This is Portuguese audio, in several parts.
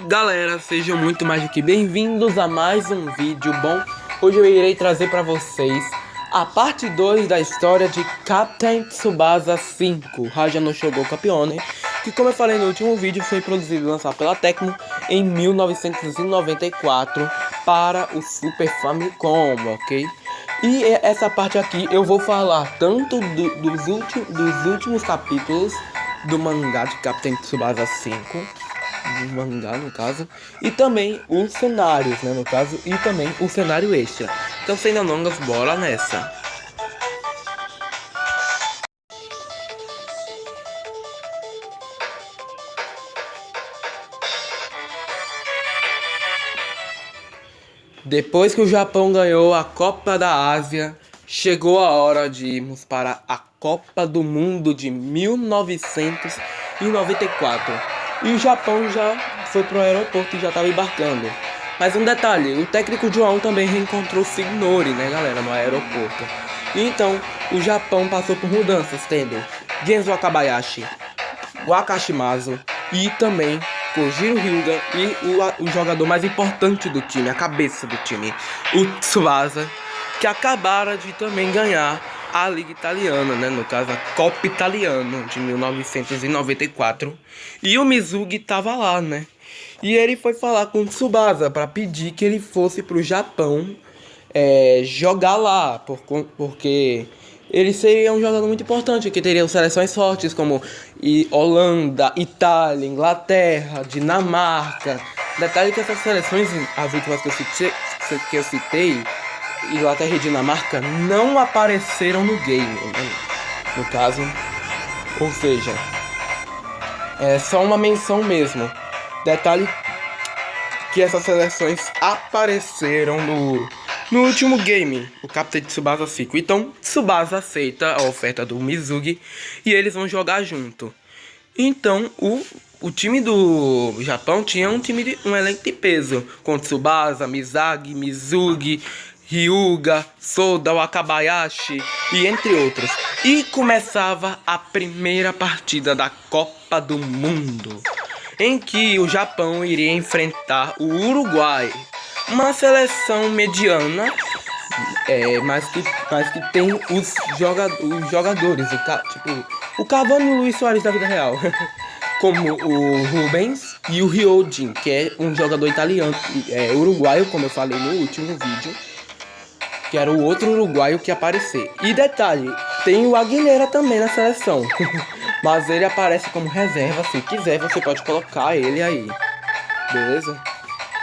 Galera, sejam muito mais do que bem-vindos a mais um vídeo bom. Hoje eu irei trazer para vocês a parte 2 da história de Captain Tsubasa 5 Raja no Shogoku Pione, que, como eu falei no último vídeo, foi produzido e lançado pela Tecmo em 1994 para o Super Famicom, ok? E essa parte aqui eu vou falar tanto dos últimos capítulos do mangá de Captain Tsubasa 5, do mangá no caso, e também os cenários, né, no caso, e também o cenário extra. Então, sem delongas, bora nessa. Depois que o Japão ganhou a Copa da Ásia, chegou a hora de irmos para a Copa do Mundo de 1994. E o Japão já foi pro aeroporto e já estava embarcando. Mas um detalhe, o técnico João também reencontrou Signori, né, galera, no aeroporto. E então, o Japão passou por mudanças, tendo Genzo Wakabayashi, Wakashimazu e também Kojiro Hyuga e o jogador mais importante do time, a cabeça do time, o Tsubasa, que acabaram de também ganhar a Liga Italiana, né? No caso, a Copa Italiana de 1994. E o Mizugi tava lá, né? E ele foi falar com o Tsubasa para pedir que ele fosse pro Japão jogar lá, porque ele seria um jogador muito importante, que teria seleções fortes como Holanda, Itália, Inglaterra, Dinamarca. Detalhe que essas seleções, as últimas que eu citei, Inglaterra e Dinamarca, não apareceram no game, né? No caso. Ou seja, é só uma menção mesmo. Detalhe que essas seleções apareceram no último game, o Captain Tsubasa 5. Então, Tsubasa aceita a oferta do Mizugi e eles vão jogar junto. Então, o time do Japão tinha um elenco de peso, com Tsubasa, Mizagi, Mizugi, Hyuga, Soda, Wakabayashi e entre outros. E começava a primeira partida da Copa do Mundo, em que o Japão iria enfrentar o Uruguai, uma seleção mediana, mas que tem os jogadores, o Cavani e o Luis Soares da vida real, como o Rubens e o Ryojin, que é um jogador italiano, uruguaio, como eu falei no último vídeo, que era o outro uruguaio que ia aparecer. E detalhe, tem o Aguilera também na seleção, mas ele aparece como reserva. Se quiser, você pode colocar ele aí, beleza?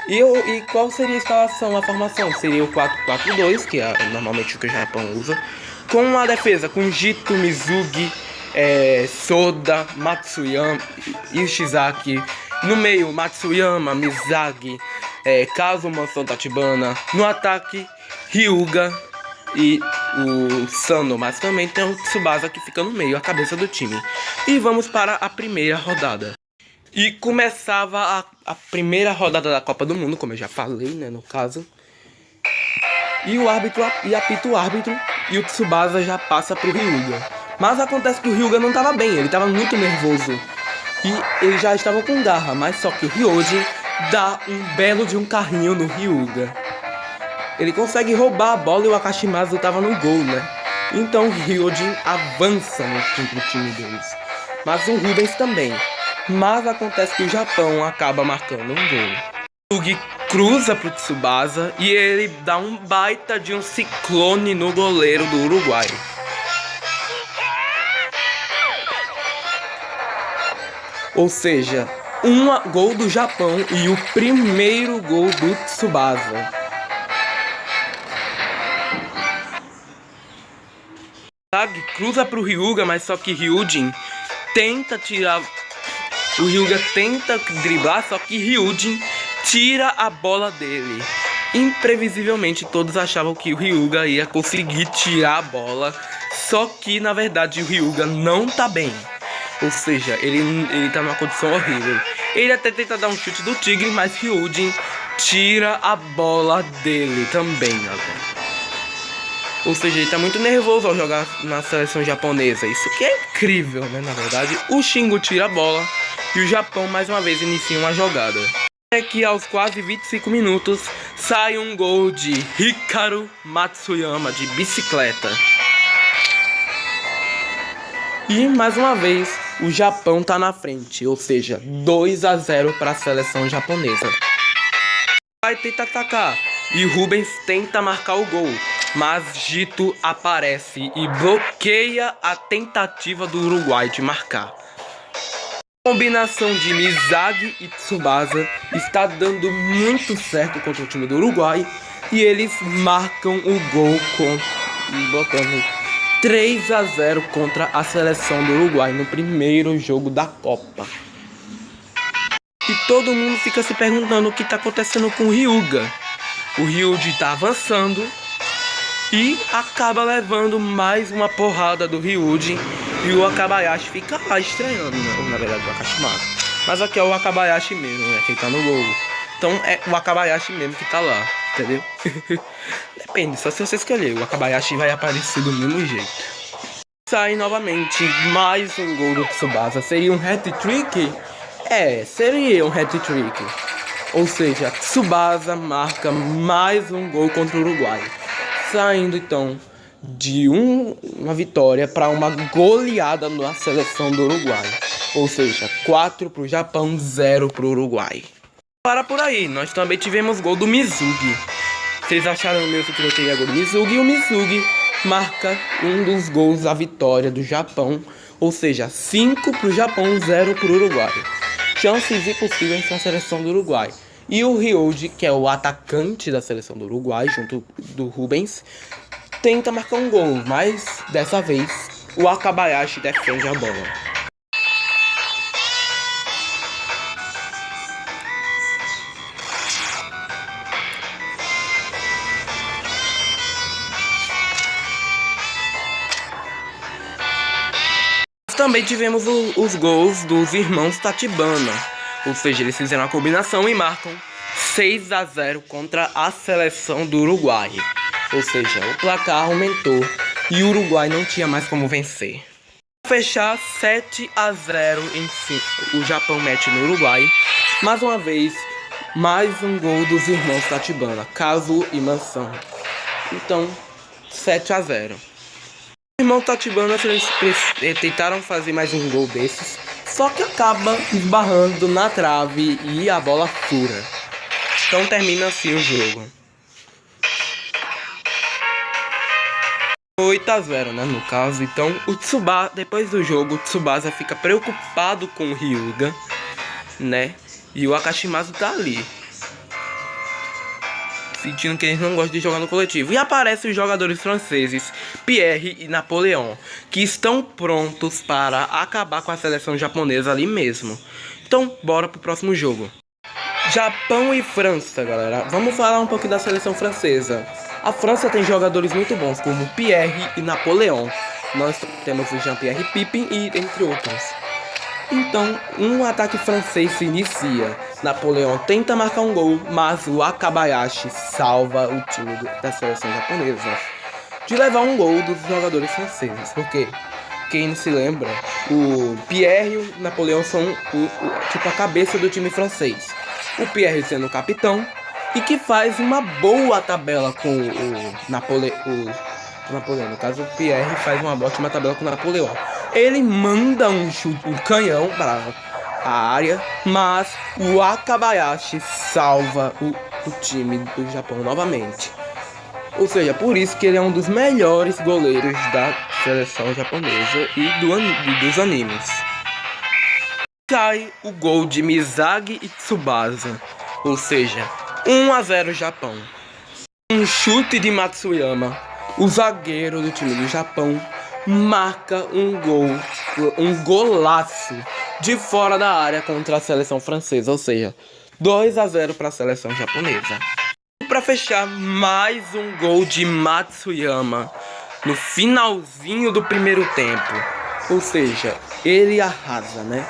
E qual seria a escalação, a formação? Seria o 4-4-2, que é normalmente o que o Japão usa, com a defesa com Jito, Mizugi, Soda, Matsuyama, Ishizaki. No meio, Matsuyama, Mizagi, Kazuma, Tachibana. No ataque, Hyuga e o Sano, mas também tem o Tsubasa que fica no meio, a cabeça do time. E vamos para a primeira rodada. E começava a primeira rodada da Copa do Mundo, como eu já falei, né, no caso. E o árbitro apita o árbitro e o Tsubasa já passa pro Hyuga. Mas acontece que o Hyuga não estava bem, ele estava muito nervoso. E ele já estava com garra, mas só que o Ryojin dá um belo de um carrinho no Hyuga. Ele consegue roubar a bola e o Wakashimazu estava no gol, né? Então o Ryojin avança no time deles. Mas o Rubens também. Mas acontece que o Japão acaba marcando um gol. O Yugi cruza pro Tsubasa e ele dá um baita de um ciclone no goleiro do Uruguai. Ou seja, um gol do Japão e o primeiro gol do Tsubasa. Sag cruza pro Hyuga, mas só que Ryujin tenta tirar. O Hyuga tenta driblar, só que Ryujin tira a bola dele. Imprevisivelmente todos achavam que o Hyuga ia conseguir tirar a bola, só que na verdade o Hyuga não tá bem. Ou seja, ele tá numa condição horrível. Ele até tenta dar um chute do tigre, mas Ryujin tira a bola dele também, galera. Ou seja, ele tá muito nervoso ao jogar na seleção japonesa. Isso que é incrível, né, na verdade. O Shingo tira a bola e o Japão mais uma vez inicia uma jogada. É que aos quase 25 minutos sai um gol de Hikaru Matsuyama de bicicleta. E mais uma vez o Japão tá na frente, ou seja, 2-0 para a seleção japonesa. Vai tentar atacar e Rubens tenta marcar o gol, mas Gito aparece e bloqueia a tentativa do Uruguai de marcar. A combinação de Mizagi e Tsubasa está dando muito certo contra o time do Uruguai e eles marcam o gol botando 3-0 contra a seleção do Uruguai no primeiro jogo da Copa. E todo mundo fica se perguntando o que está acontecendo com o Hyuga. O Ryuji está avançando e acaba levando mais uma porrada do Ryuji. E o Wakabayashi fica lá estranhando, né? Na verdade, o Akashimaru. Mas aqui é o Wakabayashi mesmo, né? Quem tá no gol. Então é o Wakabayashi mesmo que tá lá, entendeu? Depende, só se você escolher. O Wakabayashi vai aparecer do mesmo jeito. Sai novamente mais um gol do Tsubasa. Seria um hat-trick? É, seria um hat-trick. Ou seja, Tsubasa marca mais um gol contra o Uruguai. Saindo então de uma vitória para uma goleada na seleção do Uruguai. Ou seja, 4 para o Japão, 0 para o Uruguai. Para por aí, nós também tivemos gol do Mizugi. Vocês acharam mesmo que eu teria gol do Mizugi? E o Mizugi marca um dos gols da vitória do Japão. Ou seja, 5 para o Japão, 0 para o Uruguai. Chances impossíveis para a seleção do Uruguai. E o Ryoji, que é o atacante da seleção do Uruguai, junto do Rubens, tenta marcar um gol, mas dessa vez o Wakabayashi defende a bola. Também tivemos os gols dos irmãos Tatibana, ou seja, eles fizeram a combinação e marcam 6-0 contra a seleção do Uruguai. Ou seja, o placar aumentou e o Uruguai não tinha mais como vencer. Para fechar, 7-0 em si. O Japão mete no Uruguai. Mais uma vez, mais um gol dos irmãos Tatibana, Kazu e Mansão. Então, 7-0. Os irmãos Tatibana, eles tentaram fazer mais um gol desses, só que acaba esbarrando na trave e a bola fura. Então termina assim o jogo. 8-0, né, no caso. Então o Tsubasa, depois do jogo, o Tsubasa fica preocupado com o Hyuga, né? E o Akashimazu tá ali, sentindo que eles não gostam de jogar no coletivo. E aparecem os jogadores franceses, Pierre e Napoleon, que estão prontos para acabar com a seleção japonesa ali mesmo. Então, bora pro próximo jogo. Japão e França, galera. Vamos falar um pouco da seleção francesa. A França tem jogadores muito bons, como Pierre e Napoleon. Nós temos o Jean-Pierre Pipin e entre outros. Então, um ataque francês se inicia. Napoleão tenta marcar um gol, mas o Wakabayashi salva o time da seleção japonesa de levar um gol dos jogadores franceses. Porque, quem se lembra, o Pierre e o Napoleão são tipo a cabeça do time francês. O Pierre sendo o capitão e que faz uma boa tabela com o Napoleão. No caso, o Pierre faz uma ótima tabela com o Napoleão. Ele manda um canhão para a área, mas o Wakabayashi salva o time do Japão novamente. Ou seja, por isso que ele é um dos melhores goleiros da seleção japonesa e dos animes. Sai o gol de Mizagi e Tsubasa, ou seja, 1-0 Japão. Um chute de Matsuyama, o zagueiro do time do Japão, marca um golaço de fora da área contra a seleção francesa, ou seja, 2-0 para a seleção japonesa. E para fechar, mais um gol de Matsuyama no finalzinho do primeiro tempo, ou seja, ele arrasa, né?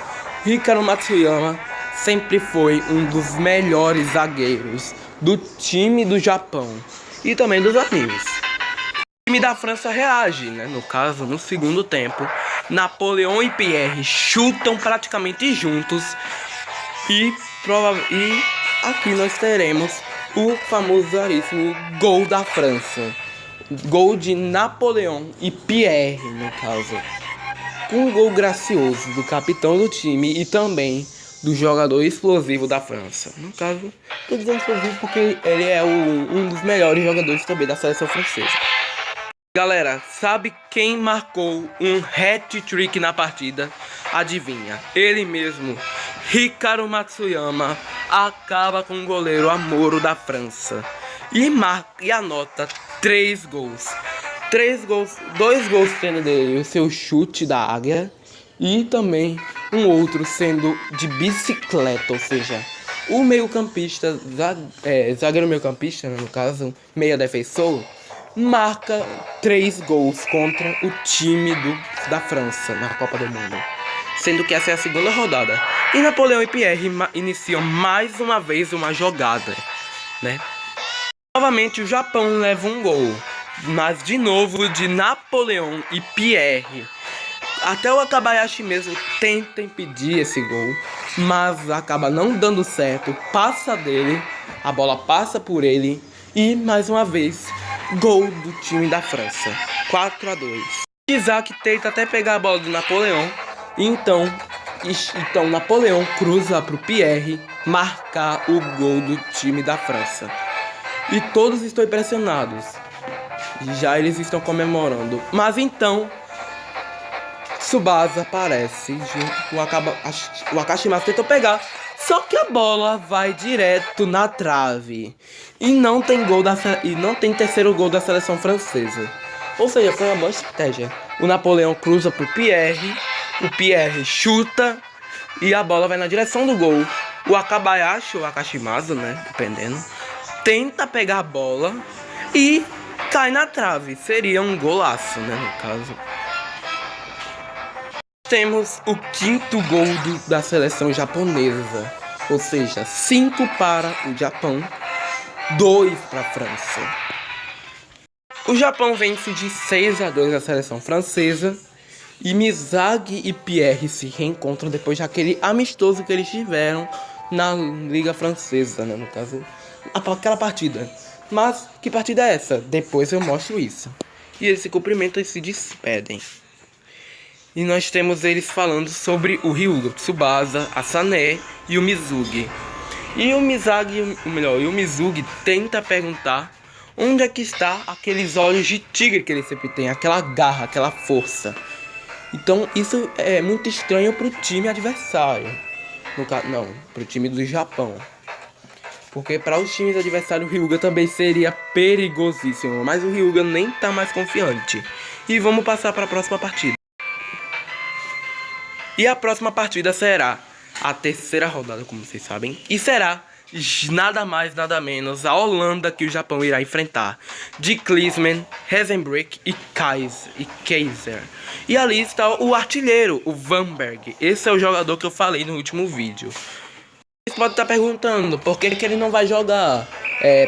Hikaru Matsuyama sempre foi um dos melhores zagueiros do time do Japão e também dos animes. O time da França reage, né? No caso, no segundo tempo, Napoleão e Pierre chutam praticamente juntos e aqui nós teremos o famosíssimo gol da França. Gol de Napoleão e Pierre, no caso. Um gol gracioso do capitão do time e também do jogador explosivo da França. No caso, tô dizendo explosivo porque ele é um dos melhores jogadores também da seleção francesa. Galera, sabe quem marcou um hat-trick na partida? Adivinha? Ele mesmo, Hikaru Matsuyama, acaba com o goleiro Amoro da França e anota 3 gols. 3 gols, 2 gols sendo dele o seu chute da águia e também um outro sendo de bicicleta, ou seja, o meio-campista, zagueiro meio-campista, no caso, meia defensor, marca 3 gols contra o time da França na Copa do Mundo, sendo que essa é a segunda rodada. E Napoleão e Pierre iniciam mais uma vez uma jogada, né? Novamente o Japão leva um gol, mas de novo de Napoleão e Pierre. Até o Wakabayashi mesmo tenta impedir esse gol, mas acaba não dando certo, passa dele, a bola passa por ele e mais uma vez gol do time da França, 4-2. Isaac tenta até pegar a bola do Napoleão, então Napoleão cruza para o Pierre marcar o gol do time da França. E todos estão impressionados, já eles estão comemorando, mas então Tsubasa aparece junto com o Wakashimasu, tentou pegar, só que a bola vai direto na trave e não tem terceiro gol da seleção francesa. Ou seja, foi uma boa estratégia. O Napoleão cruza pro Pierre, o Pierre chuta e a bola vai na direção do gol. O Wakabayashi ou Wakashimasu, né, dependendo, tenta pegar a bola e cai na trave. Seria um golaço, né, no caso. Temos o quinto gol da seleção japonesa, ou seja, 5 para o Japão, 2 para a França. O Japão vence de 6-2 a seleção francesa e Miyazaki e Pierre se reencontram depois daquele amistoso que eles tiveram na Liga Francesa, né, no caso, aquela partida. Mas que partida é essa? Depois eu mostro isso. E eles se cumprimentam e se despedem. E nós temos eles falando sobre o Hyuga, Tsubasa, a Sané e o Mizugi. E o Mizugi tenta perguntar onde é que está aqueles olhos de tigre que ele sempre tem, aquela garra, aquela força. Então isso é muito estranho pro time adversário. Pro time do Japão. Porque para os times adversários o Hyuga também seria perigosíssimo. Mas o Hyuga nem tá mais confiante. E vamos passar para a próxima partida. E a próxima partida será a terceira rodada, como vocês sabem. E será nada mais, nada menos a Holanda que o Japão irá enfrentar. De Klinsmann, Hasenbrück e Kaiser. E ali está o artilheiro, o Vanberg. Esse é o jogador que eu falei no último vídeo. Vocês podem estar perguntando por que ele não vai jogar.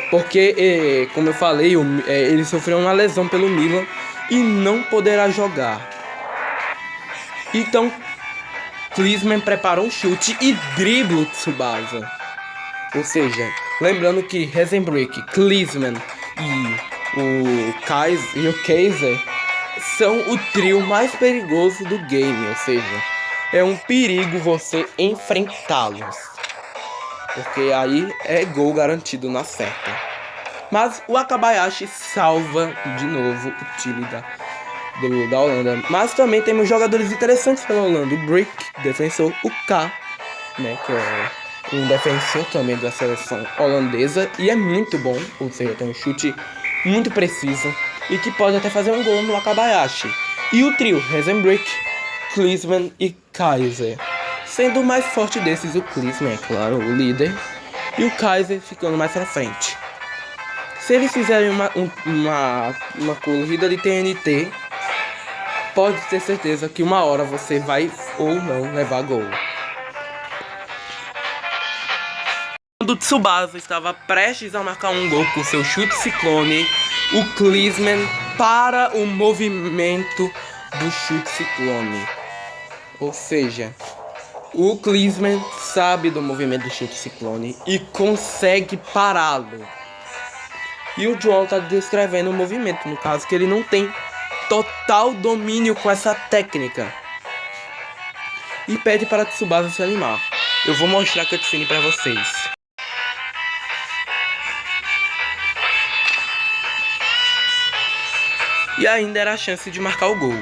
Porque, como eu falei, ele sofreu uma lesão pelo Milan e não poderá jogar. Então Klinsmann preparou um chute e dribla o Tsubasa. Ou seja, lembrando que Hasenbrück, Klinsmann e o Kaiser são o trio mais perigoso do game. Ou seja, é um perigo você enfrentá-los, porque aí é gol garantido na certa. Mas o Wakabayashi salva de novo o time da Holanda. Mas também temos jogadores interessantes pela Holanda. O Brick, defensor. O K, né, que é um defensor também da seleção holandesa. E é muito bom, ou seja, tem um chute muito preciso e que pode até fazer um gol no Wakabayashi. E o trio Hasenbrück, Klinsmann e Kaiser. Sendo o mais forte desses o Klinsmann, é claro, o líder. E o Kaiser ficando mais pra frente. Se eles fizerem uma corrida de TNT, pode ter certeza que uma hora você vai ou não levar gol. Quando o Tsubasa estava prestes a marcar um gol com seu chute ciclone, o Klinsmann para o movimento do chute ciclone. Ou seja, o Klinsmann sabe do movimento do chute ciclone e consegue pará-lo. E o João tá descrevendo o movimento, no caso que ele não tem total domínio com essa técnica. E pede para Tsubasa se animar. Eu vou mostrar a cutscene para vocês. E ainda era a chance de marcar o gol.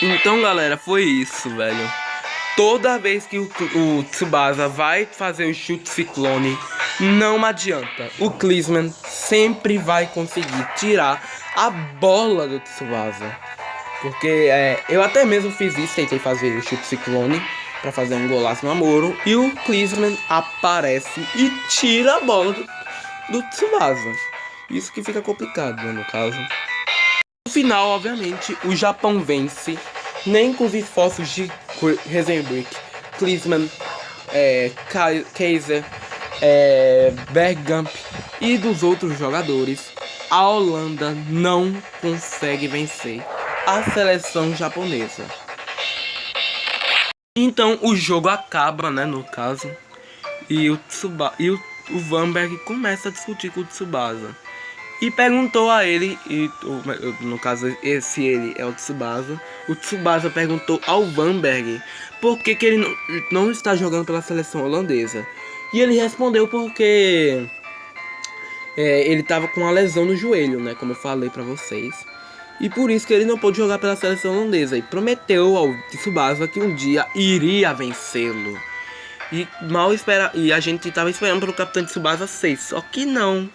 Então, galera, foi isso, velho. Toda vez que o Tsubasa vai fazer o chute ciclone, não adianta. O Klinsmann sempre vai conseguir tirar a bola do Tsubasa. Porque eu até mesmo fiz isso, tentei fazer o chute ciclone pra fazer um golaço no Amuro. E o Klinsmann aparece e tira a bola do Tsubasa. Isso que fica complicado, né, no caso. No final, obviamente, o Japão vence, nem com os esforços de Heisenberg, Klinsmann, Kaiser, Bergkamp e dos outros jogadores. A Holanda não consegue vencer a seleção japonesa. Então o jogo acaba, né, no caso, e o Vanberg começa a discutir com o Tsubasa. E perguntou a ele, no caso esse ele é o Tsubasa perguntou ao Vanberg por que ele não está jogando pela seleção holandesa. E ele respondeu porque ele estava com uma lesão no joelho, né, como eu falei pra vocês. E por isso que ele não pôde jogar pela seleção holandesa. E prometeu ao Tsubasa que um dia iria vencê-lo. E a gente estava esperando pelo Capitão Tsubasa 6, só que não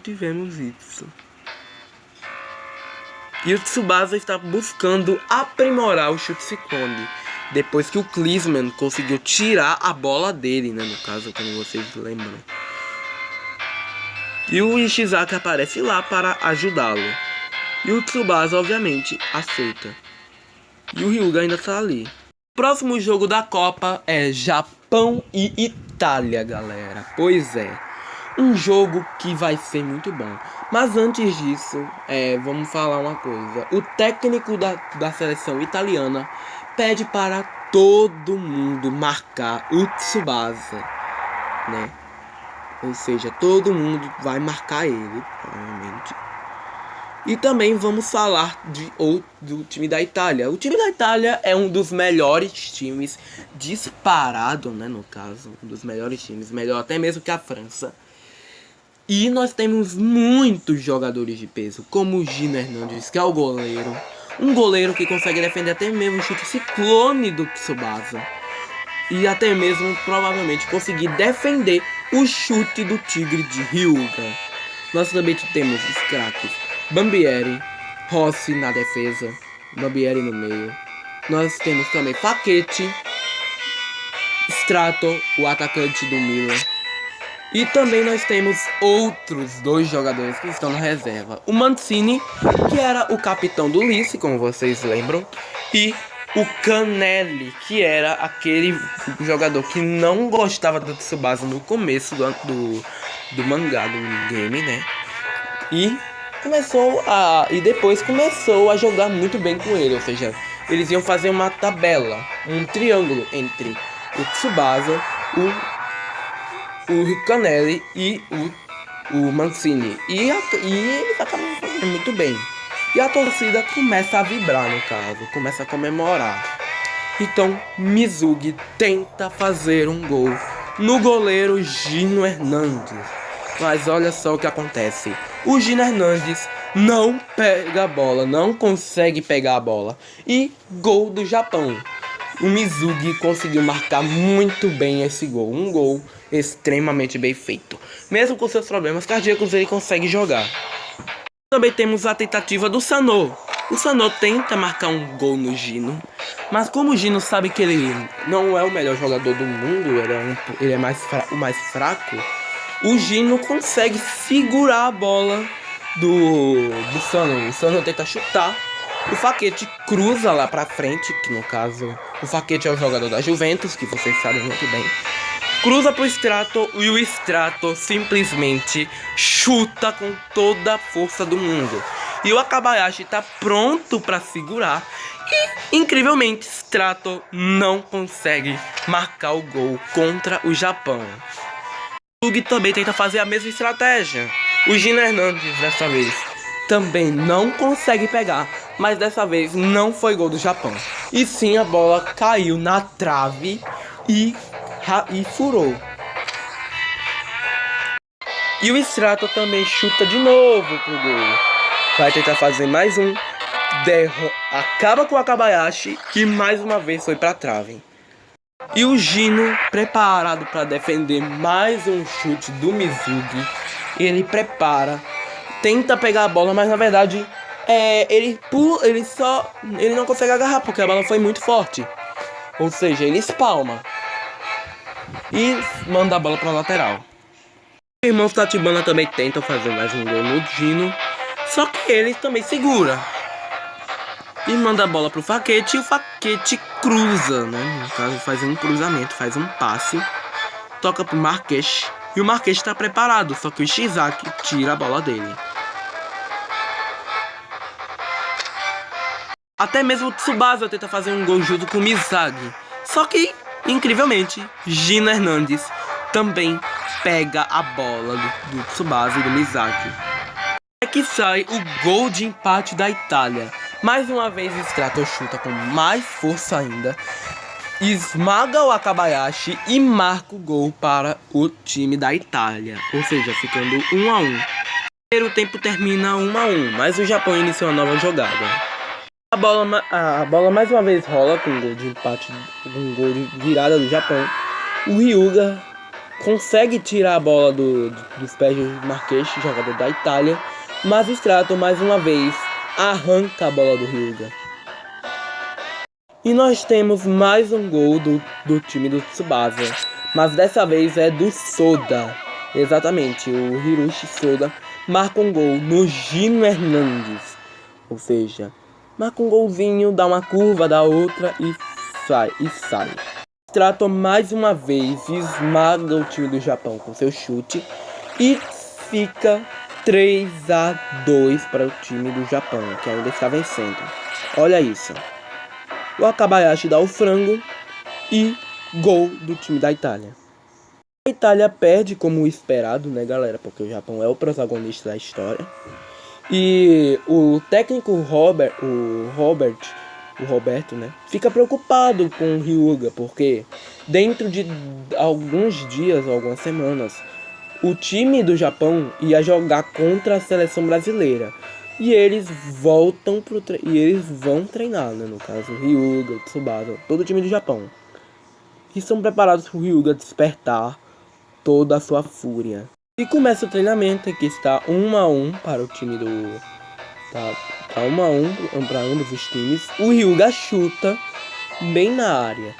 tivemos isso. E o Tsubasa está buscando aprimorar o chute ciclone, depois que o Klinsmann conseguiu tirar a bola dele, né, no caso, como vocês lembram. E o Ishizaki aparece lá para ajudá-lo. E o Tsubasa, obviamente, aceita. E o Hyuga ainda está ali. O próximo jogo da Copa é Japão e Itália, galera. Pois é. Um jogo que vai ser muito bom. Mas antes disso, vamos falar uma coisa. O técnico da seleção italiana pede para todo mundo marcar o Tsubasa, né? Ou seja, todo mundo vai marcar ele, provavelmente. E também vamos falar do time da Itália. O time da Itália é um dos melhores times, disparado, né, no caso. Um dos melhores times, melhor até mesmo que a França. E nós temos muitos jogadores de peso, como o Gino Hernandes, que é o goleiro. Um goleiro que consegue defender até mesmo o chute ciclone do Tsubasa. E até mesmo, provavelmente, conseguir defender o chute do Tigre de Hyuga. Nós também temos os craques Bambieri, Rossi na defesa, Bambieri no meio. Nós temos também Paquete, Strato, o atacante do Milan. E também nós temos outros dois jogadores que estão na reserva. O Mancini, que era o capitão do Lice, como vocês lembram. E o Canelli, que era aquele jogador que não gostava do Tsubasa no começo do mangá, do game, né? E depois começou a jogar muito bem com ele. Ou seja, eles iam fazer uma tabela, um triângulo entre o Tsubasa, o Canelli e o Mancini. E eles acabam fazendo muito bem. E a torcida começa a vibrar, no caso, começa a comemorar. Então Mizugi tenta fazer um gol no goleiro Gino Hernandes. Mas olha só o que acontece. O Gino Hernandes não pega a bola, não consegue pegar a bola. E gol do Japão. O Mizugi conseguiu marcar muito bem esse gol. Um gol extremamente bem feito. Mesmo com seus problemas cardíacos, ele consegue jogar. Também temos a tentativa do Sanô. O Sanô tenta marcar um gol no Gino, mas como o Gino sabe que ele não é o melhor jogador do mundo, ele é o mais fraco, o Gino consegue segurar a bola do Sanô. O Sanô tenta chutar, o Faquete cruza lá pra frente, que no caso o Faquete é o jogador da Juventus, que vocês sabem muito bem. Cruza pro Strato e o Strato simplesmente chuta com toda a força do mundo. E o Wakabayashi tá pronto para segurar. E, incrivelmente, Strato não consegue marcar o gol contra o Japão. O Yugi também tenta fazer a mesma estratégia. O Gino Hernandes, dessa vez, também não consegue pegar. Mas dessa vez não foi gol do Japão. E sim, a bola caiu na trave e furou. E o Strato também chuta de novo pro gol. Vai tentar fazer mais um. Acaba com o Wakabayashi e mais uma vez foi pra trave. E o Gino, preparado para defender mais um chute do Mizugi, ele prepara, tenta pegar a bola, mas na verdade ele não consegue agarrar porque a bola foi muito forte. Ou seja, ele espalma e manda a bola para lateral. Os irmãos Tatibana também tentam fazer mais um gol no Gino, só que ele também segura e manda a bola pro Faquete. E o Faquete cruza, né? No caso, faz um cruzamento, faz um passe, toca pro Marques. E o Marques está preparado, só que o Ishizaki tira a bola dele. Até mesmo o Tsubasa tenta fazer um gol junto com o Mizagi. Só que, incrivelmente, Gino Hernandes também pega a bola do Tsubasa e do Mizagi. É que sai o gol de empate da Itália. Mais uma vez, Strato chuta com mais força ainda, esmaga o Wakabayashi e marca o gol para o time da Itália. Ou seja, ficando 1 a 1. O primeiro tempo termina 1 a 1, mas o Japão iniciou uma nova jogada. A bola mais uma vez rola com um gol de empate, um gol de virada do Japão. O Hyuga consegue tirar a bola dos pés do Marques, jogador da Itália, mas o Strato mais uma vez arranca a bola do Hyuga. E nós temos mais um gol do time do Tsubasa, mas dessa vez é do Soda. Exatamente, o Hiroshi Soda marca um gol no Gino Hernandes. Ou seja, marca um golzinho, dá uma curva, dá outra e sai. Strato mais uma vez esmaga o time do Japão com seu chute e fica 3 a 2 para o time do Japão, que ainda está vencendo. Olha isso. O Wakabayashi dá o frango e gol do time da Itália. A Itália perde como esperado, né, galera? Porque o Japão é o protagonista da história. E o técnico Roberto, né, fica preocupado com o Hyuga, porque dentro de alguns dias, algumas semanas, o time do Japão ia jogar contra a seleção brasileira. E eles vão treinar, né? No caso, o Hyuga, o Tsubasa, todo o time do Japão. E são preparados para o Hyuga despertar toda a sua fúria. E começa o treinamento, que está 1 a 1 para o time do... Tá 1 a 1 para ambos os times. O Hyuga chuta bem na área.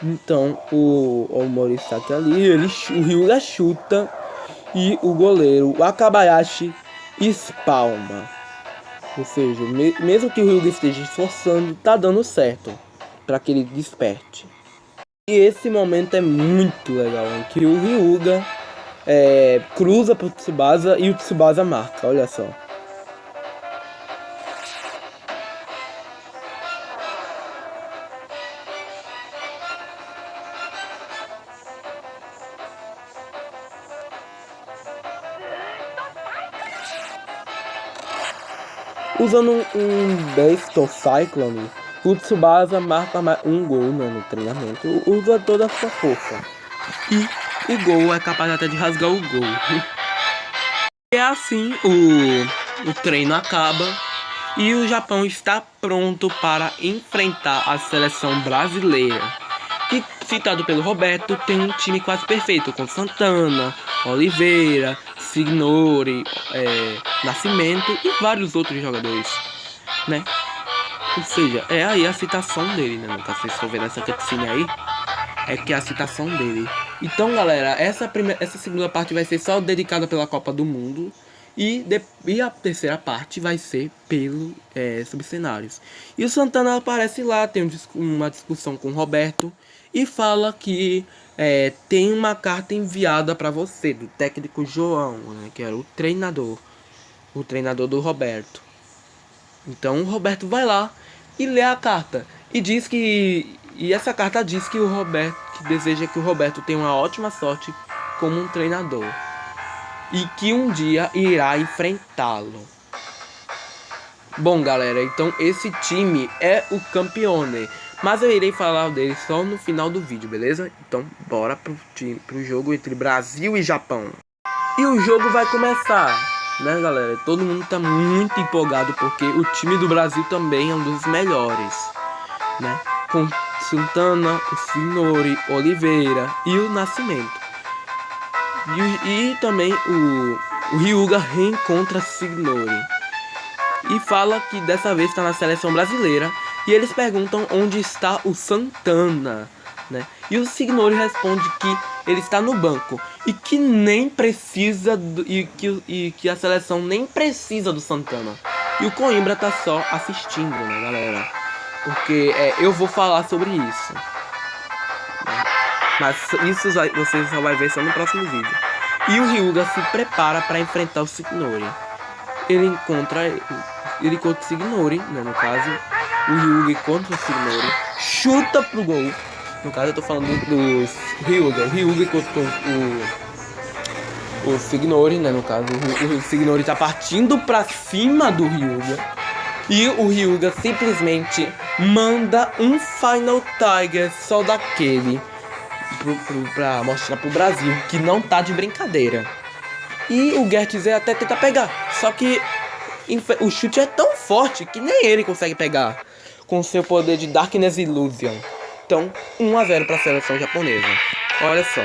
Então, o Morisaki ali, o Hyuga chuta e o goleiro Wakabayashi espalma. Ou seja, mesmo que o Hyuga esteja esforçando, tá dando certo para que ele desperte. E esse momento é muito legal, em que o Hyuga cruza pro Tsubasa e o Tsubasa marca, olha só. Usando um Besto Cyclone, o Tsubasa marca um gol no treinamento, usa toda a sua força. E o gol é capaz até de rasgar o gol. E assim o treino acaba e o Japão está pronto para enfrentar a seleção brasileira. Que, citado pelo Roberto, tem um time quase perfeito, com Santana, Oliveira, Signori, Nascimento e vários outros jogadores, né? Ou seja, é aí a citação dele, né? Não tá, vocês estão vendo essa cutscene aí? É que é a citação dele. Então, galera, essa segunda parte vai ser só dedicada pela Copa do Mundo. E a terceira parte vai ser pelo Subcenários. E o Santana aparece lá, tem uma discussão com o Roberto. E fala que tem uma carta enviada para você, do técnico João, né, que era o treinador do Roberto. Então o Roberto vai lá e lê a carta. E essa carta diz que que deseja que o Roberto tenha uma ótima sorte como um treinador. E que um dia irá enfrentá-lo. Bom, galera, então esse time é o Campione. Mas eu irei falar dele só no final do vídeo, beleza? Então bora pro jogo entre Brasil e Japão. E o jogo vai começar, né, galera? Todo mundo tá muito empolgado porque o time do Brasil também é um dos melhores, né? Com Santana, o Signori, Oliveira e o Nascimento. E também o Hyuga reencontra Signori e fala que dessa vez está na seleção brasileira. E eles perguntam onde está o Santana, né? E o Signori responde que ele está no banco e que nem precisa e que a seleção nem precisa do Santana. E o Coimbra tá só assistindo, né, galera? Porque eu vou falar sobre isso, né? Mas isso vocês só vai ver só no próximo vídeo. E o Hyuga se prepara para enfrentar o Signori. Ele encontra o Signori, né, no caso. O Hyuga encontra o Signori, chuta pro gol. No caso eu tô falando do Hyuga. O Hyuga encontrou o Signori, né, no caso. O Signori tá partindo pra cima do Hyuga. E o Hyuga simplesmente manda um Final Tiger só daquele pra mostrar pro Brasil que não tá de brincadeira. E o Gertzer até tenta pegar, só que o chute é tão forte que nem ele consegue pegar com seu poder de Darkness Illusion. Então 1-0 para a seleção japonesa. Olha só.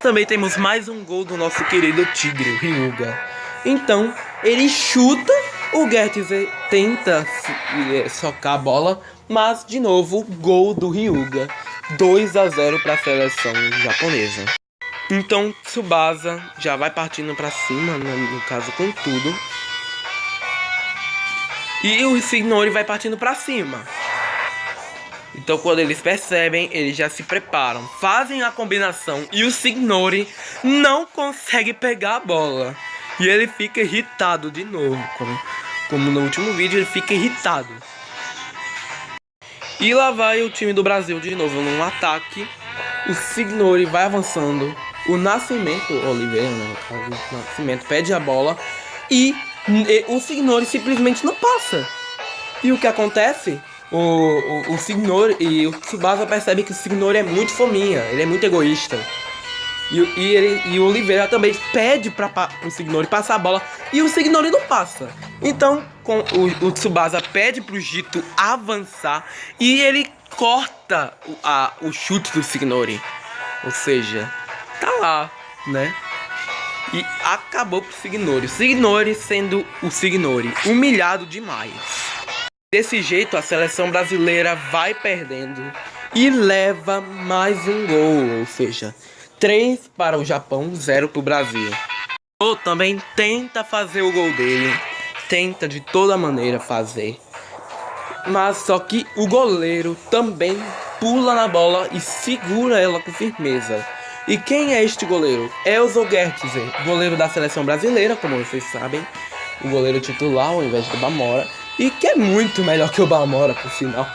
Também temos mais um gol do nosso querido Tigre, o Hyuga. Então, ele chuta, o Gertzer tenta socar a bola, mas de novo, gol do Hyuga. 2-0 para a seleção japonesa. Então, Tsubasa já vai partindo para cima, no caso com tudo. E o Signori vai partindo para cima. Então quando eles percebem, eles já se preparam, fazem a combinação e o Signori não consegue pegar a bola. E ele fica irritado de novo, como no último vídeo, ele fica irritado. E lá vai o time do Brasil de novo num ataque. O Signori vai avançando, o Nascimento, Oliveira, né, o Nascimento pede a bola e o Signori simplesmente não passa. E o que acontece? O Signori e o Tsubasa percebem que o Signori é muito fominha, ele é muito egoísta. E o Oliveira também pede para o Signori passar a bola e o Signori não passa. Então o Tsubasa pede pro Jito avançar e ele corta o chute do Signori. Ou seja, tá lá, né? E acabou pro Signori. O Signori sendo o Signori, humilhado demais. Desse jeito a seleção brasileira vai perdendo e leva mais um gol, ou seja, 3 para o Japão, 0 para o Brasil. O também tenta fazer o gol dele, tenta de toda maneira fazer, mas só que o goleiro também pula na bola e segura ela com firmeza. E quem é este goleiro? É o Gertzer, goleiro da seleção brasileira, como vocês sabem. o goleiro titular ao invés do Bamora, e que é muito melhor que o Bamora, por sinal.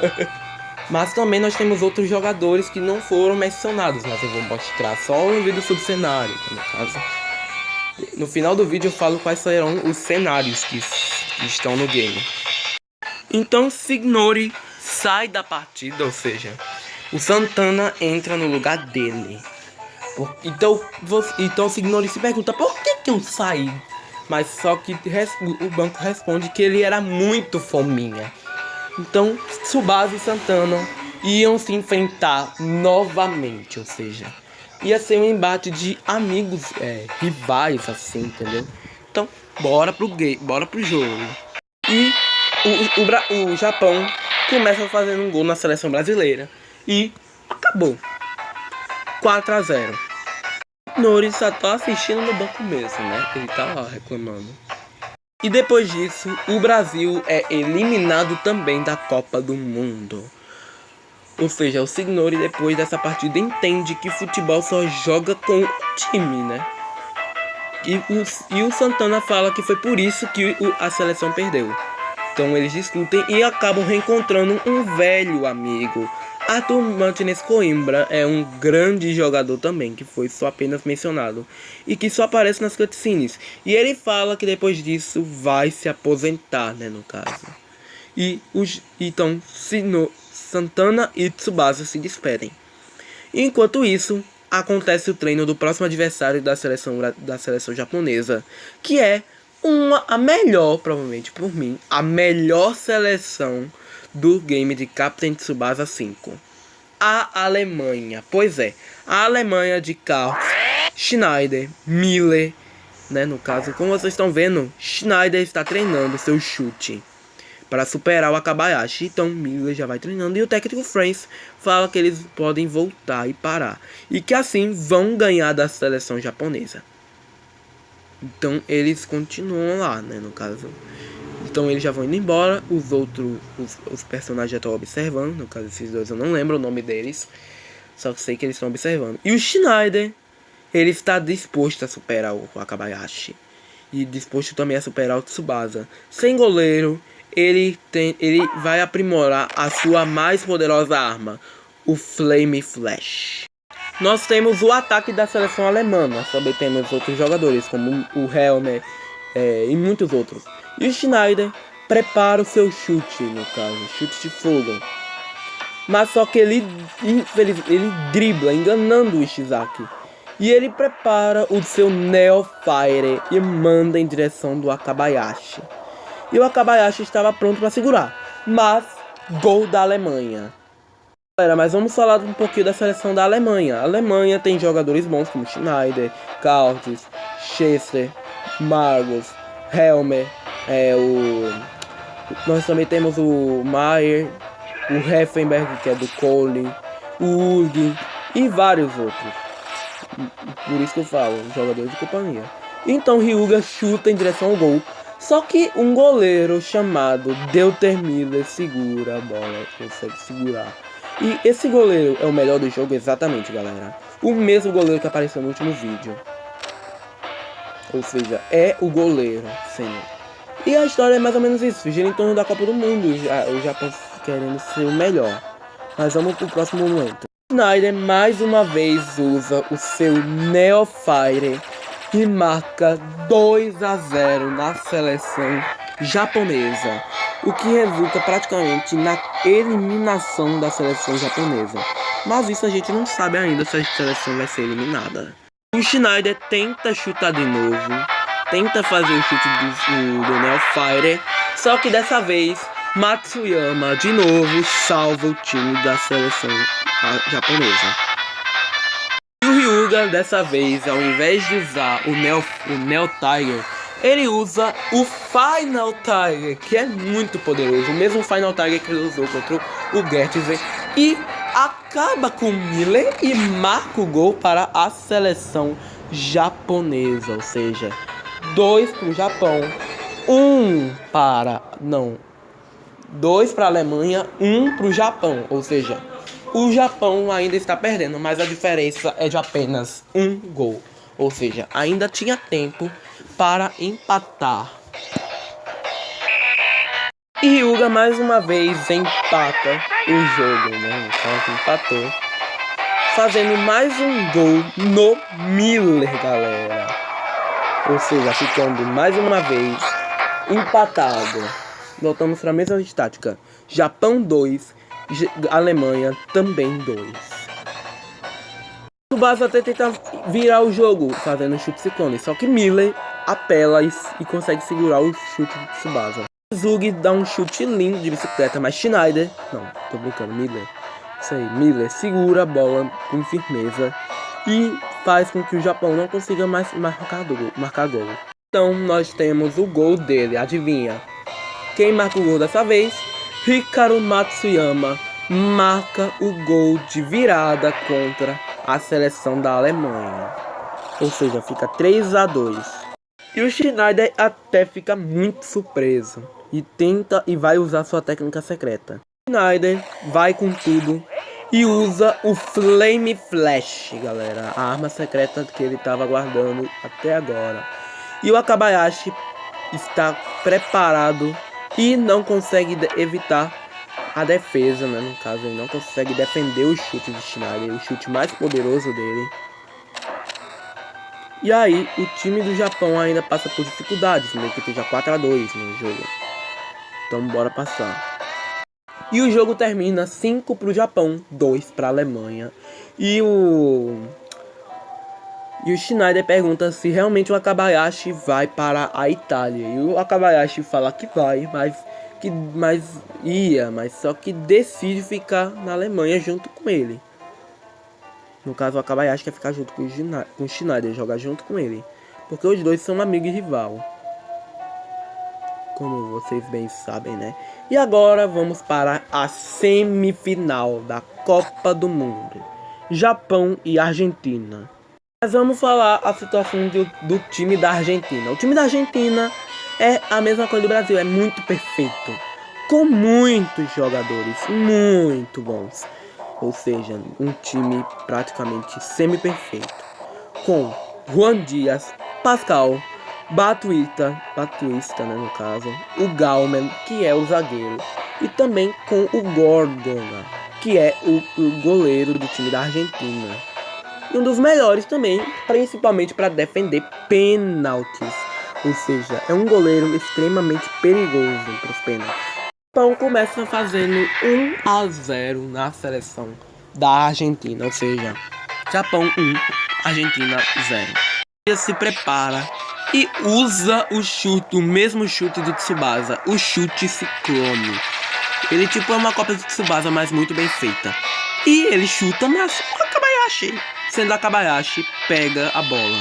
Mas também nós temos outros jogadores que não foram mencionados, mas eu vou mostrar só no vídeo sobre cenário, no caso. No final do vídeo eu falo quais serão os cenários que estão no game. Então Signori sai da partida, ou seja, o Santana entra no lugar dele. Então Signori se pergunta por que eu saí? Mas só que o banco responde que ele era muito fominha. Então Tsubasa e Santana iam se enfrentar novamente, ou seja, ia ser um embate de amigos, rivais assim, entendeu? Então bora pro jogo. E o Japão começa fazendo um gol na seleção brasileira e acabou 4-0. Nori só tá assistindo no banco mesmo, né? Ele tá lá reclamando. E depois disso, o Brasil é eliminado também da Copa do Mundo. Ou seja, o Signori depois dessa partida entende que futebol só joga com o time, né? E o Santana fala que foi por isso que a seleção perdeu. Então eles discutem e acabam reencontrando um velho amigo. Arthur Martinez Coimbra é um grande jogador também, que foi só apenas mencionado e que só aparece nas cutscenes. E ele fala que depois disso vai se aposentar, né, no caso. Então Santana e Tsubasa se despedem. Enquanto isso, acontece o treino do próximo adversário da seleção japonesa, que é a melhor, provavelmente por mim, a melhor seleção do game de Captain Tsubasa 5. A Alemanha. Pois é, a Alemanha de Karl, Schneider, Miller, né, no caso, como vocês estão vendo, Schneider está treinando seu chute para superar o Akabayashi. Então Miller já vai treinando e o técnico Franz fala que eles podem voltar e parar e que assim vão ganhar da seleção japonesa. Então eles continuam lá, né, no caso. Então eles já vão indo embora. Os personagens já estão observando. No caso, esses dois eu não lembro o nome deles, só que sei que eles estão observando. E o Schneider, ele está disposto a superar o Akabayashi e disposto também a superar o Tsubasa. Sem goleiro, ele vai aprimorar a sua mais poderosa arma, o Flame Flash. Nós temos o ataque da seleção alemã. Nós também temos outros jogadores como o Helmer e muitos outros. E o Schneider prepara o seu chute, no caso, chute de fogo. Mas só que ele dribla, enganando o Ishizaki. E ele prepara o seu Neo Fire e manda em direção do Akabayashi. E o Akabayashi estava pronto para segurar. Mas, gol da Alemanha. Galera, mas vamos falar um pouquinho da seleção da Alemanha. A Alemanha tem jogadores bons como Schneider, Kautz, Chester, Margos, Helmer. Nós também temos o Maier, o Heffenberg, que é do Cole, o Urg e vários outros. Por isso que eu falo, jogadores de companhia. Então Ryuga chuta em direção ao gol. Só que um goleiro chamado Deuter Miller segura a bola, consegue segurar. E esse goleiro é o melhor do jogo, exatamente, galera. O mesmo goleiro que apareceu no último vídeo. Ou seja, é o goleiro, sim. E a história é mais ou menos isso, gira em torno da Copa do Mundo, o Japão querendo ser o melhor. Mas vamos pro próximo momento. Schneider mais uma vez usa o seu Neo Fire e marca 2-0 na seleção japonesa, o que resulta praticamente na eliminação da seleção japonesa. Mas isso a gente não sabe ainda se a seleção vai ser eliminada. O Schneider tenta chutar de novo, tenta fazer o chute do Neo Fire, só que dessa vez Matsuyama de novo salva o time da seleção japonesa. E o Ryuga dessa vez, ao invés de usar o Neo Tiger, ele usa o Final Tiger, que é muito poderoso, o mesmo Final Tiger que ele usou contra o Gertzer, e acaba com o Miller e marca o gol para a seleção japonesa, ou seja, 2 para o Japão, 2 para a Alemanha, 1 para o Japão, ou seja, o Japão ainda está perdendo, mas a diferença é de apenas 1 gol, ou seja, ainda tinha tempo para empatar. E Hyuga mais uma vez empata o jogo, né? Então empatou. Fazendo mais um gol no Miller, galera. Ou seja, ficando mais uma vez empatado. Voltamos para a mesma estática. Japão 2, Alemanha também 2. Tsubasa até tenta virar o jogo, fazendo chute ciclone. Só que Miller apela e consegue segurar o chute de Tsubasa. Zug dá um chute lindo de bicicleta, mas Schneider... Não, tô brincando, Miller. Isso aí, Miller segura a bola com firmeza e faz com que o Japão não consiga mais marcar gol. Então nós temos o gol dele, adivinha? Quem marca o gol dessa vez? Hikaru Matsuyama marca o gol de virada contra a seleção da Alemanha. Ou seja, fica 3-2. E o Schneider até fica muito surpreso e tenta e vai usar sua técnica secreta. Schneider vai com tudo e usa o Flame Flash, galera, a arma secreta que ele estava guardando até agora. E o Akabayashi está preparado e não consegue evitar a defesa, né? No caso, ele não consegue defender o chute de Schneider, o chute mais poderoso dele. E aí, o time do Japão ainda passa por dificuldades, meio que já 4-2 no jogo. Então, bora passar. E o jogo termina 5 para o Japão, 2 para a Alemanha. E o Schneider pergunta se realmente o Akabayashi vai para a Itália. E o Akabayashi fala que vai, mas só que decide ficar na Alemanha junto com ele. No caso, o Akabayashi quer ficar junto com o Schneider, jogar junto com ele. Porque os dois são amigos e rival. Como vocês bem sabem, né? E agora vamos para a semifinal da Copa do Mundo. Japão e Argentina. Mas vamos falar a situação do time da Argentina. O time da Argentina é a mesma coisa do Brasil, é muito perfeito. Com muitos jogadores muito bons. Ou seja, um time praticamente semi-perfeito. Com Juan Dias, Pascal, Batuista, né, no caso, o Galman, que é o zagueiro, e também com o Gordona, que é o goleiro do time da Argentina. E um dos melhores também, principalmente para defender pênaltis. Ou seja, é um goleiro extremamente perigoso para os pênaltis. Então começa fazendo 1-0 na seleção da Argentina, ou seja, Japão 1, Argentina 0. Ele se prepara e usa o mesmo chute do Tsubasa, o chute ciclone. Ele tipo é uma cópia do Tsubasa, mas muito bem feita. E ele chuta, mas o Akabayashi, sendo Akabayashi, pega a bola.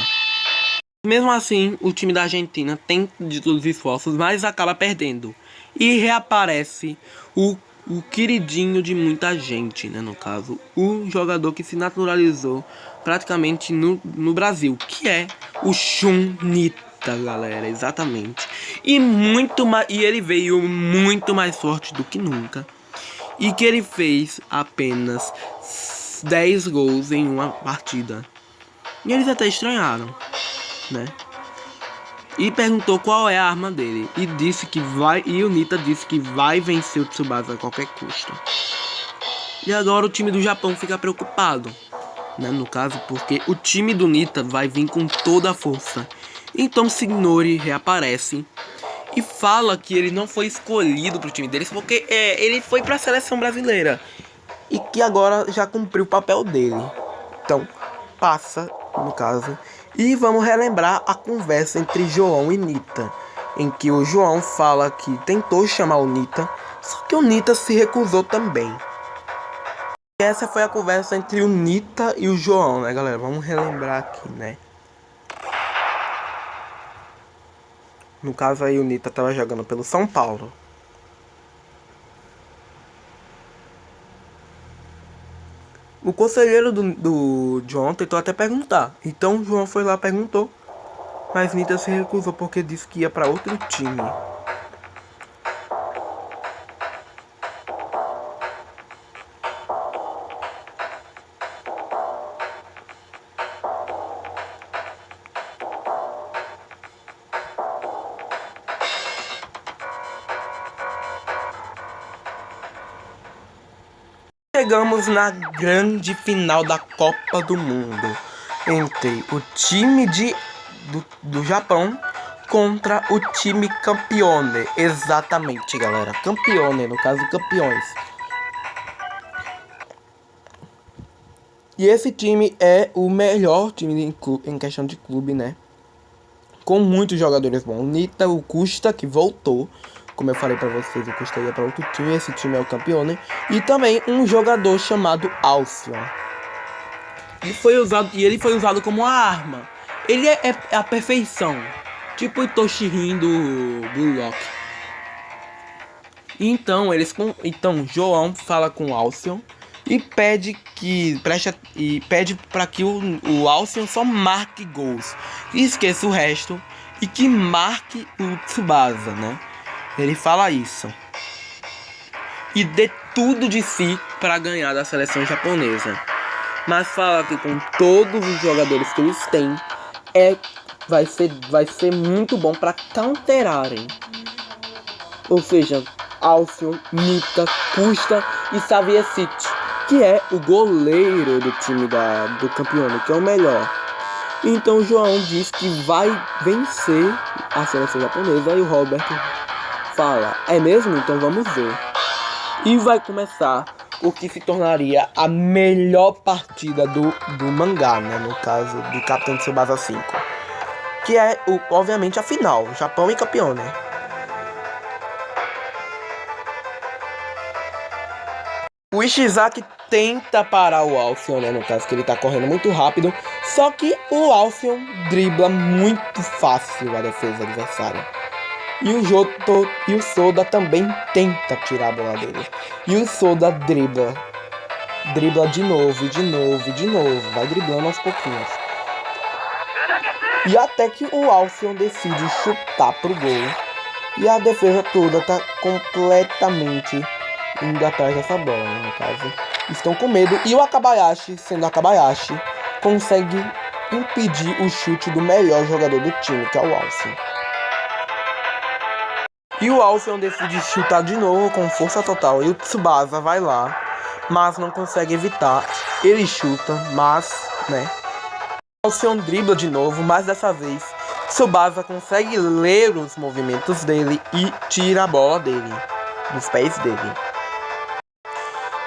Mesmo assim, o time da Argentina tenta de todos os esforços, mas acaba perdendo. E reaparece o queridinho de muita gente, né? No caso, o jogador que se naturalizou praticamente no Brasil, que é o Shun Nita, galera, exatamente. E ele veio muito mais forte do que nunca. E que ele fez apenas 10 gols em uma partida. E eles até estranharam, né? E perguntou qual é a arma dele. E disse que vai. E o Nita disse que vai vencer o Tsubasa a qualquer custo. E agora o time do Japão fica preocupado, né? No caso, porque o time do Nita vai vir com toda a força. Então Signori reaparece e fala que ele não foi escolhido pro time deles porque ele foi pra seleção brasileira. E que agora já cumpriu o papel dele. Então, passa, no caso. E vamos relembrar a conversa entre João e Nita, em que o João fala que tentou chamar o Nita, só que o Nita se recusou também. E essa foi a conversa entre o Nita e o João, né, galera? Vamos relembrar aqui, né? No caso aí o Nita tava jogando pelo São Paulo. O conselheiro do João tentou até perguntar. Então o João foi lá e perguntou. Mas Nita se recusou porque disse que ia para outro time. Chegamos na grande final da Copa do Mundo entre o time do Japão contra o time Campione. Exatamente, galera. Campione, no caso, campeões. E esse time é o melhor time em questão de clube, né? Com muitos jogadores bons. Nita, o Custa, que voltou. Como eu falei pra vocês, o Custa ia pra outro time. Esse time é o Campione. E também um jogador chamado Alcyon. Ele foi usado como uma arma. Ele é a perfeição. Tipo o Toshirin do Blue Lock. Então João fala com o Alcyon e pede para que o Alcyon só marque gols. E esqueça o resto e que marque o Tsubasa, né? Ele fala isso. E dê tudo de si para ganhar da seleção japonesa. Mas fala que com todos os jogadores que eles têm, vai ser muito bom para counterarem. Ou seja, Alcyon, Nita, Custa e Saviesic, que é o goleiro do time do Campione, que é o melhor. Então o João diz que vai vencer a seleção japonesa e o Robert fala, é mesmo? Então vamos ver. E vai começar o que se tornaria a melhor partida do mangá, né? No caso do Capitão Tsubasa 5. Que é, obviamente, a final. Japão e Campione. O Ishizaki tenta parar o Alcyon, né? No caso que ele tá correndo muito rápido. Só que o Alcyon dribla muito fácil a defesa adversária. E o Soda também tenta tirar a bola dele. E o Soda dribla de novo. Vai driblando aos pouquinhos. E até que o Alcyon decide chutar pro gol. E a defesa toda tá completamente indo atrás dessa bola, né? No caso, estão com medo. E o Akabayashi, sendo Akabayashi, consegue impedir o chute do melhor jogador do time, que é o Alcyon. E o Alcyon decide chutar de novo com força total. E o Tsubasa vai lá, mas não consegue evitar. Ele chuta, mas, né? O Alcyon dribla de novo, mas dessa vez Tsubasa consegue ler os movimentos dele e tira a bola dele, dos pés dele.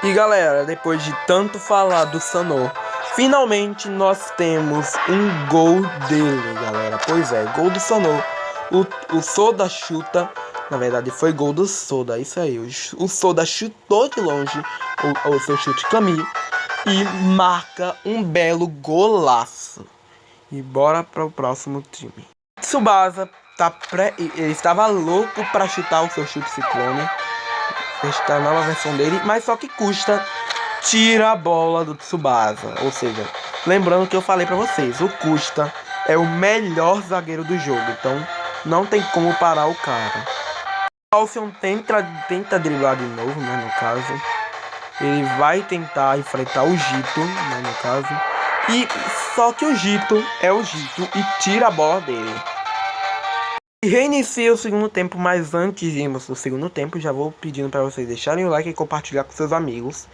E galera, depois de tanto falar do Sanô, finalmente nós temos um gol dele, galera. Pois é, gol do Sanô. O Soda chuta. Na verdade foi gol do Soda, isso aí. O Soda chutou de longe o seu chute Kami e marca um belo golaço. E bora para o próximo time. Tsubasa ele estava louco para chutar o seu chute Ciclone. Esta é a nova versão dele, mas só que Custa tira a bola do Tsubasa. Ou seja, lembrando que eu falei para vocês, o Custa é o melhor zagueiro do jogo, então não tem como parar o cara. O Alcyon tenta driblar de novo, né, no caso. Ele vai tentar enfrentar o Jito, né, no caso. E só que o Jito é o Jito e tira a bola dele. E reinicia o segundo tempo, mas antes de irmos pro segundo tempo, já vou pedindo para vocês deixarem o like e compartilhar com seus amigos.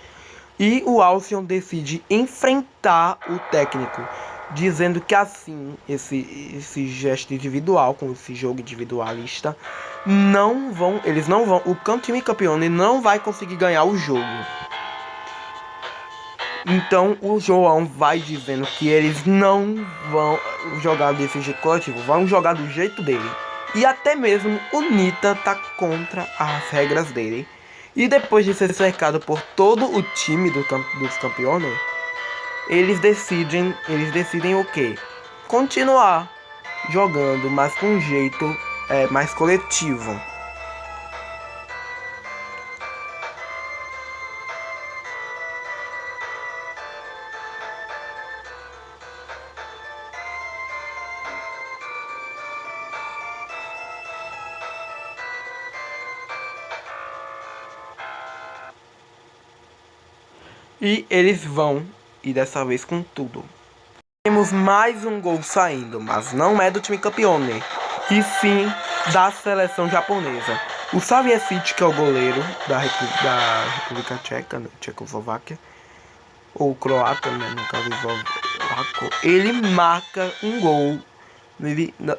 E o Alcyon decide enfrentar o técnico, dizendo que assim, esse gesto individual, com esse jogo individualista, o time Campione não vai conseguir ganhar o jogo. Então o João vai dizendo que eles não vão jogar desse jeito coletivo, vão jogar do jeito dele. E até mesmo o Nita tá contra as regras dele. E depois de ser cercado por todo o time dos Campione, eles decidem o quê? Continuar jogando, mas com um jeito mais coletivo. E eles vão, e dessa vez com tudo. Temos mais um gol saindo, mas não é do time Campione, e sim da seleção japonesa. O Savicevic, que é o goleiro da República Tcheca, né? Tchecoslováquia, ou croata, né? No caso, ele marca um gol.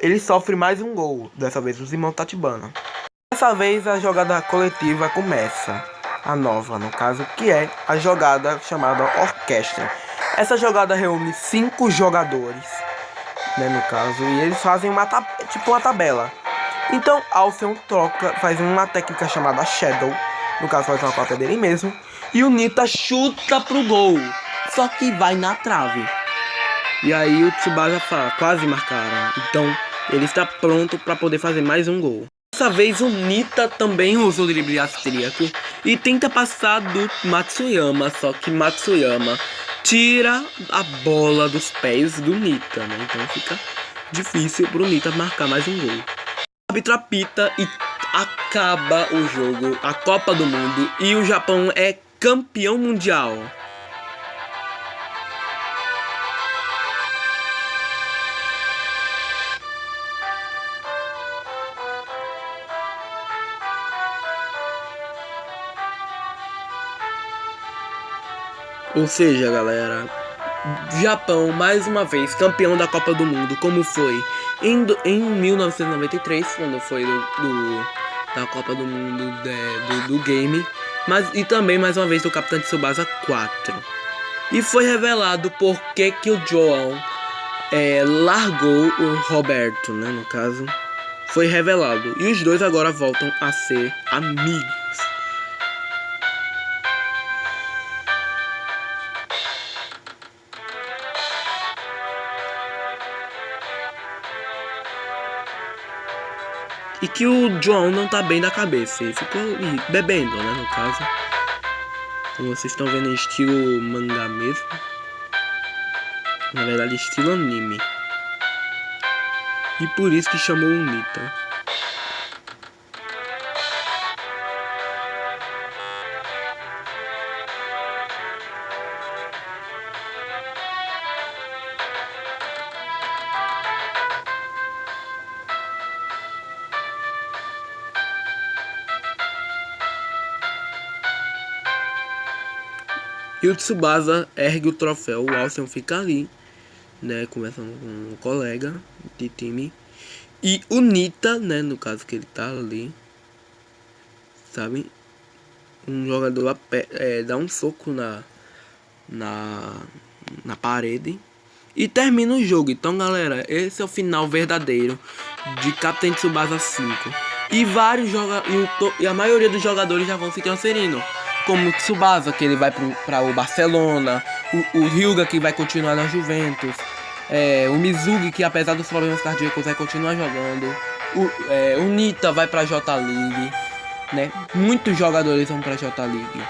Ele sofre mais um gol, dessa vez o Simão Tatibana. Dessa vez a jogada coletiva começa, a nova no caso, que é a jogada chamada orquestra. Essa jogada reúne 5 jogadores, né, no caso, e eles fazem tipo uma tabela. Então Alcyon faz uma técnica chamada Shadow, no caso faz uma cópia dele mesmo, e o Nita chuta pro gol, só que vai na trave. E aí o Tsubasa fala, quase marcaram. Então ele está pronto para poder fazer mais um gol. Dessa vez o Nita também usa o drible austríaco e tenta passar do Matsuyama, só que Matsuyama tira a bola dos pés do Nita, né? Então fica difícil pro Nita marcar mais um gol. O árbitro apita e acaba o jogo, a Copa do Mundo, e o Japão é campeão mundial. Ou seja, galera, Japão mais uma vez campeão da Copa do Mundo, como foi em 1993, quando foi da Copa do Mundo do game, e também mais uma vez do Capitão Tsubasa 4. E foi revelado por que o João largou o Roberto, né, no caso. Foi revelado. E os dois agora voltam a ser amigos. E que o João não tá bem da cabeça. Ele ficou bebendo, né, no caso. Como vocês estão vendo, em estilo mangá mesmo. Na verdade, estilo anime. E por isso que chamou o Nita. E o Tsubasa ergue o troféu, o Alcyon fica ali, né, conversando com um colega de time. E o Nita, né, no caso que ele tá ali, sabe? Um jogador dá um soco na parede e termina o jogo. Então, galera, esse é o final verdadeiro de Captain Tsubasa 5. E a maioria dos jogadores já vão se transferindo, como o Tsubasa, que ele vai para o Barcelona, o Hyuga, que vai continuar na Juventus, o Mizugi, que apesar dos problemas cardíacos vai continuar jogando, o Nita vai para a J-League, né? Muitos jogadores vão para a J-League,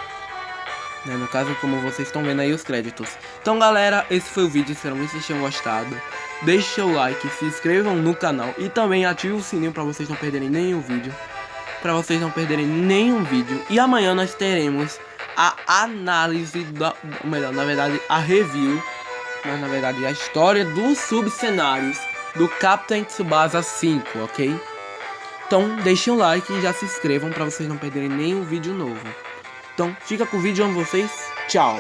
né? No caso, como vocês estão vendo aí os créditos. Então, galera, esse foi o vídeo, espero que vocês tenham gostado. Deixe seu like, se inscrevam no canal e também ative o sininho para vocês não perderem nenhum vídeo. E amanhã nós teremos a análise, na verdade a review, mas na verdade a história dos subcenários do Captain Tsubasa 5, ok? Então deixem o like e já se inscrevam para vocês não perderem nenhum vídeo novo. Então fica com o vídeo, amo vocês, tchau!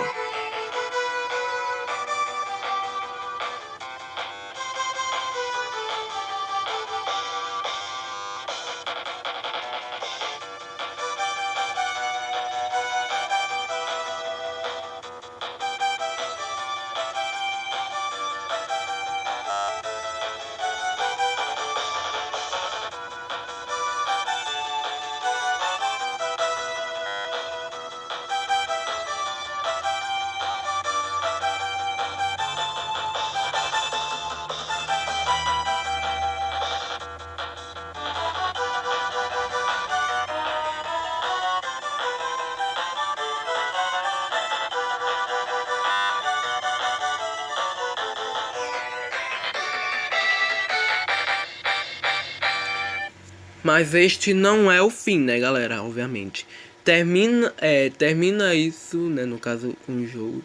Mas este não é o fim, né, galera? Obviamente. Termina isso, né, no caso, um jogo.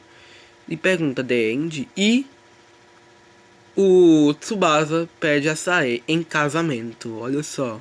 E pergunta The End. E o Tsubasa pede a Sae em casamento. Olha só.